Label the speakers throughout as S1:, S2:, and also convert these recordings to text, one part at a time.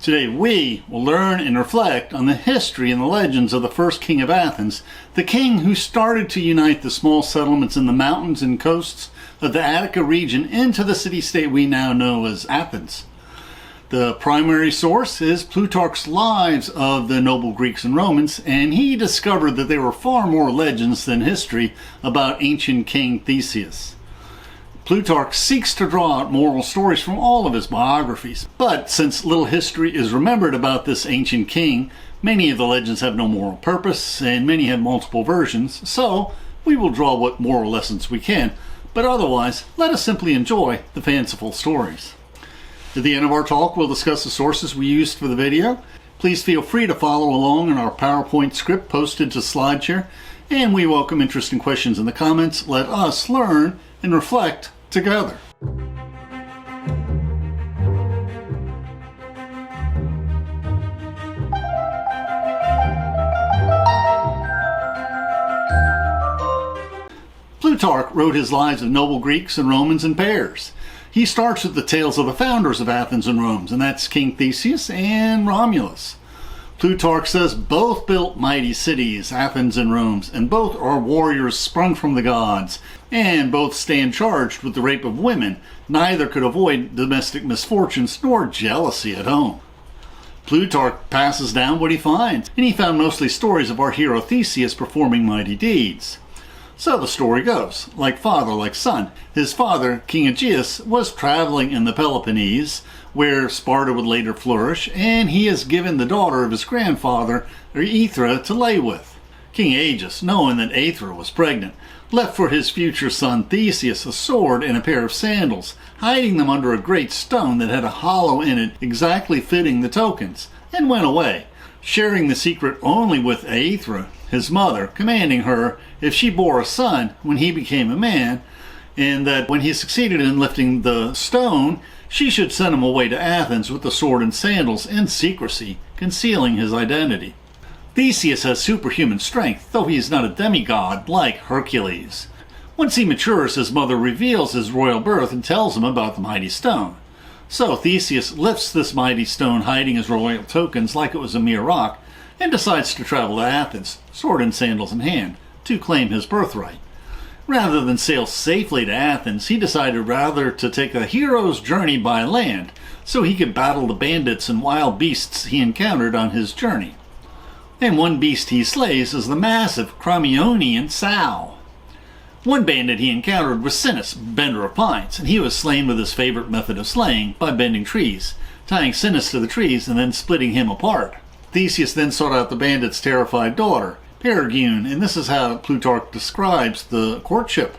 S1: Today we will learn and reflect on the history and the legends of the first king of Athens, the king who started to unite the small settlements in the mountains and coasts of the Attica region into the city-state we now know as Athens. The primary source is Plutarch's lives of the noble Greeks and Romans, and he discovered that there were far more legends than history about ancient King Theseus. Plutarch seeks to draw out moral stories from all of his biographies, but since little history is remembered about this ancient king, many of the legends have no moral purpose, and many have multiple versions, so we will draw what moral lessons we can, but otherwise, let us simply enjoy the fanciful stories. At the end of our talk, we'll discuss the sources we used for the video. Please feel free to follow along in our PowerPoint script posted to SlideShare, and we welcome interest and questions in the comments. Let us learn and reflect together. Plutarch wrote his lives of noble Greeks and Romans in pairs. He starts with the tales of the founders of Athens and Rome, and that's King Theseus and Romulus. Plutarch says both built mighty cities, Athens and Rome, and both are warriors sprung from the gods, and both stand charged with the rape of women. Neither could avoid domestic misfortunes nor jealousy at home. Plutarch passes down what he finds, and he found mostly stories of our hero Theseus performing mighty deeds. So the story goes, like father, like son. His father, King Aegeus, was traveling in the Peloponnese, where Sparta would later flourish, and he is given the daughter of his grandfather, Aethra, to lay with. King Aegeus, knowing that Aethra was pregnant, left for his future son Theseus a sword and a pair of sandals, hiding them under a great stone that had a hollow in it exactly fitting the tokens, and went away, sharing the secret only with Aethra, his mother, commanding her, if she bore a son when he became a man, and that when he succeeded in lifting the stone, she should send him away to Athens with the sword and sandals in secrecy, concealing his identity. Theseus has superhuman strength, though he is not a demigod like Hercules. Once he matures, his mother reveals his royal birth and tells him about the mighty stone. So Theseus lifts this mighty stone, hiding his royal tokens like it was a mere rock, and decides to travel to Athens, sword and sandals in hand, to claim his birthright. Rather than sail safely to Athens, he decided rather to take a hero's journey by land, so he could battle the bandits and wild beasts he encountered on his journey. And one beast he slays is the massive Crommyonian sow. One bandit he encountered was Sinis, bender of pines, and he was slain with his favorite method of slaying, by bending trees, tying Sinis to the trees and then splitting him apart. Theseus then sought out the bandit's terrified daughter, Perigune, and this is how Plutarch describes the courtship.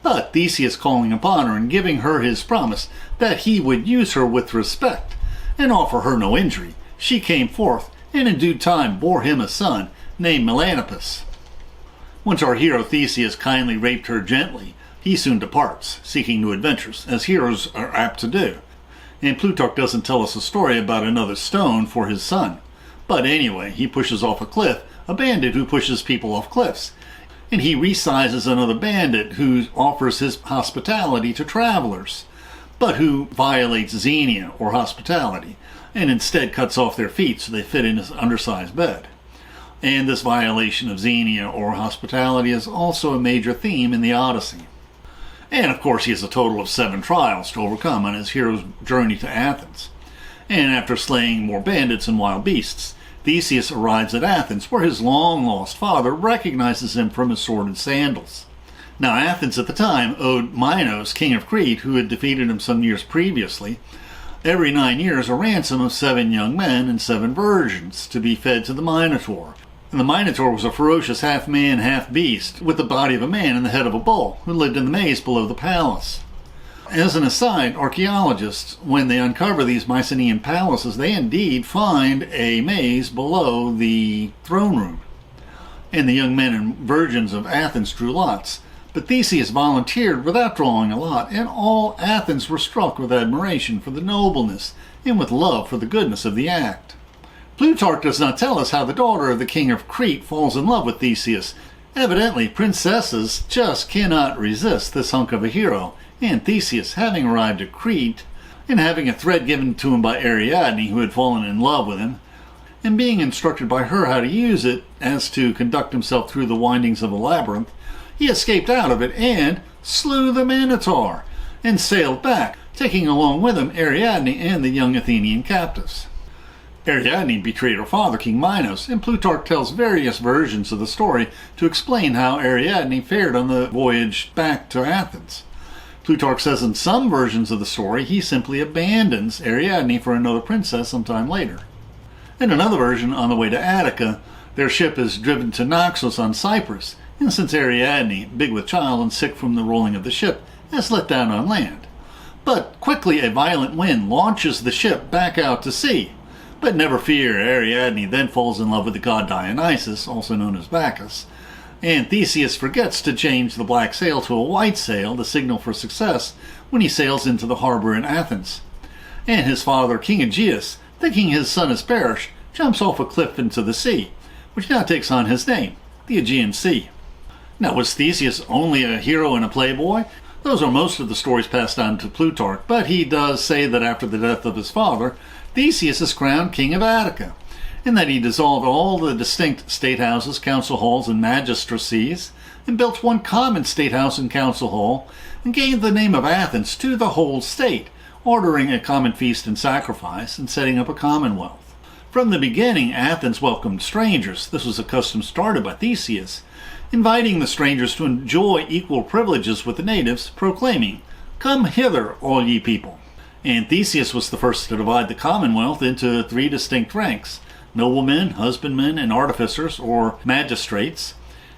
S1: But Theseus calling upon her and giving her his promise that he would use her with respect and offer her no injury, she came forth and in due time bore him a son named Melanippus. Once our hero Theseus kindly raped her gently, he soon departs, seeking new adventures, as heroes are apt to do. And Plutarch doesn't tell us a story about another stone for his son. But anyway, he pushes off a cliff, a bandit who pushes people off cliffs. And he resizes another bandit who offers his hospitality to travelers, but who violates xenia, or hospitality, and instead cuts off their feet so they fit in his undersized bed. And this violation of xenia, or hospitality, is also a major theme in the Odyssey. And of course he has a total of 7 trials to overcome on his hero's journey to Athens. And after slaying more bandits and wild beasts, Theseus arrives at Athens, where his long-lost father recognizes him from his sword and sandals. Now Athens at the time owed Minos, king of Crete, who had defeated him some years previously, every 9 years a ransom of 7 young men and 7 virgins to be fed to the Minotaur. And the Minotaur was a ferocious half-man, half-beast, with the body of a man and the head of a bull, who lived in the maze below the palace. As an aside, archaeologists, when they uncover these Mycenaean palaces, they indeed find a maze below the throne room. And the young men and virgins of Athens drew lots. But Theseus volunteered without drawing a lot, and all Athens were struck with admiration for the nobleness and with love for the goodness of the act. Plutarch does not tell us how the daughter of the king of Crete falls in love with Theseus. Evidently, princesses just cannot resist this hunk of a hero, and Theseus, having arrived at Crete, and having a thread given to him by Ariadne, who had fallen in love with him, and being instructed by her how to use it as to conduct himself through the windings of a labyrinth, he escaped out of it and slew the Minotaur, and sailed back, taking along with him Ariadne and the young Athenian captives. Ariadne betrayed her father, King Minos, and Plutarch tells various versions of the story to explain how Ariadne fared on the voyage back to Athens. Plutarch says in some versions of the story he simply abandons Ariadne for another princess sometime later. In another version, on the way to Attica, their ship is driven to Naxos on Cyprus, and since Ariadne, big with child and sick from the rolling of the ship, is let down on land. But quickly a violent wind launches the ship back out to sea. But never fear, Ariadne then falls in love with the god Dionysus, also known as Bacchus, and Theseus forgets to change the black sail to a white sail, the signal for success, when he sails into the harbor in Athens. And his father, King Aegeus, thinking his son has perished, jumps off a cliff into the sea, which now takes on his name, the Aegean Sea. Now, was Theseus only a hero and a playboy? Those are most of the stories passed on to Plutarch, but he does say that after the death of his father, Theseus is crowned king of Attica, and that he dissolved all the distinct state houses, council halls, and magistracies, and built one common state house and council hall, and gave the name of Athens to the whole state, ordering a common feast and sacrifice, and setting up a commonwealth. From the beginning, Athens welcomed strangers. This was a custom started by Theseus, inviting the strangers to enjoy equal privileges with the natives, proclaiming, "Come hither, all ye people." And Theseus was the first to divide the commonwealth into 3 distinct ranks: noblemen, husbandmen, and artificers, or magistrates.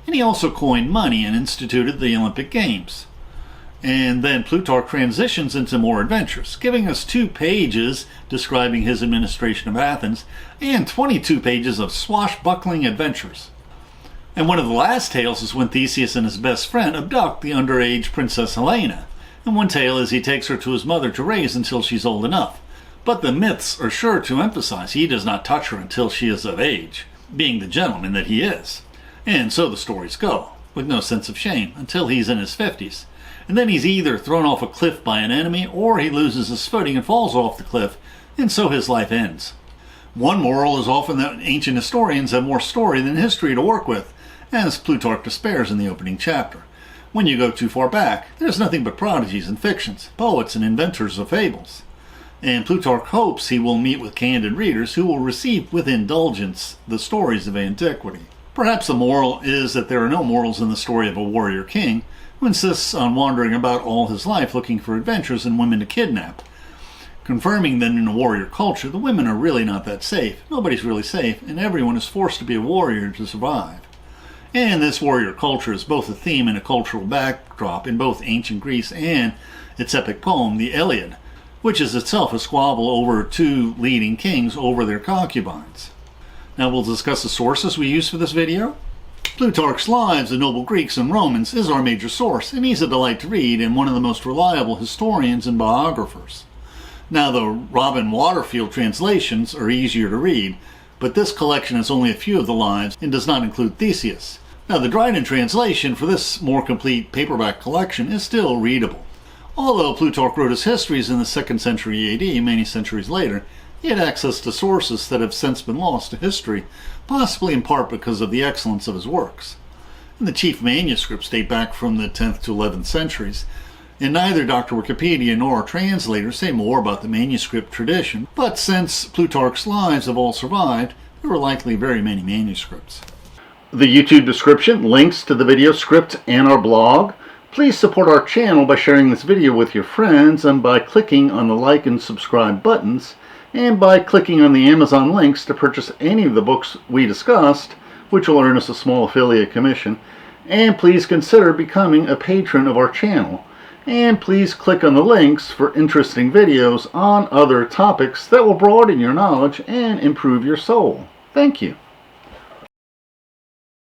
S1: And he also coined money and instituted the Olympic Games. And then Plutarch transitions into more adventures, giving us 2 pages describing his administration of Athens and 22 pages of swashbuckling adventures. And one of the last tales is when Theseus and his best friend abduct the underage Princess Helena. And one tale is he takes her to his mother to raise until she's old enough. But the myths are sure to emphasize he does not touch her until she is of age, being the gentleman that he is. And so the stories go, with no sense of shame, until he's in his 50s. And then he's either thrown off a cliff by an enemy, or he loses his footing and falls off the cliff, and so his life ends. One moral is often that ancient historians have more story than history to work with, as Plutarch despairs in the opening chapter. When you go too far back, there's nothing but prodigies and fictions, poets and inventors of fables. And Plutarch hopes he will meet with candid readers who will receive with indulgence the stories of antiquity. Perhaps the moral is that there are no morals in the story of a warrior king who insists on wandering about all his life looking for adventures and women to kidnap, confirming that in a warrior culture the women are really not that safe, nobody's really safe, and everyone is forced to be a warrior to survive. And this warrior culture is both a theme and a cultural backdrop in both ancient Greece and its epic poem, the Iliad, which is itself a squabble over 2 leading kings over their concubines. Now we'll discuss the sources we use for this video. Plutarch's Lives of Noble Greeks and Romans is our major source, and he's a delight to read and one of the most reliable historians and biographers. Now the Robin Waterfield translations are easier to read, but this collection has only a few of the lives and does not include Theseus. Now the Dryden translation for this more complete paperback collection is still readable. Although Plutarch wrote his histories in the 2nd century AD, many centuries later, he had access to sources that have since been lost to history, possibly in part because of the excellence of his works. And the chief manuscripts date back from the 10th to 11th centuries, and neither Dr. Wikipedia nor Translator say more about the manuscript tradition, but since Plutarch's lives have all survived, there were likely very many manuscripts. The YouTube description links to the video script and our blog. Please support our channel by sharing this video with your friends and by clicking on the like and subscribe buttons, and by clicking on the Amazon links to purchase any of the books we discussed, which will earn us a small affiliate commission. And please consider becoming a patron of our channel. And please click on the links for interesting videos on other topics that will broaden your knowledge and improve your soul. Thank you.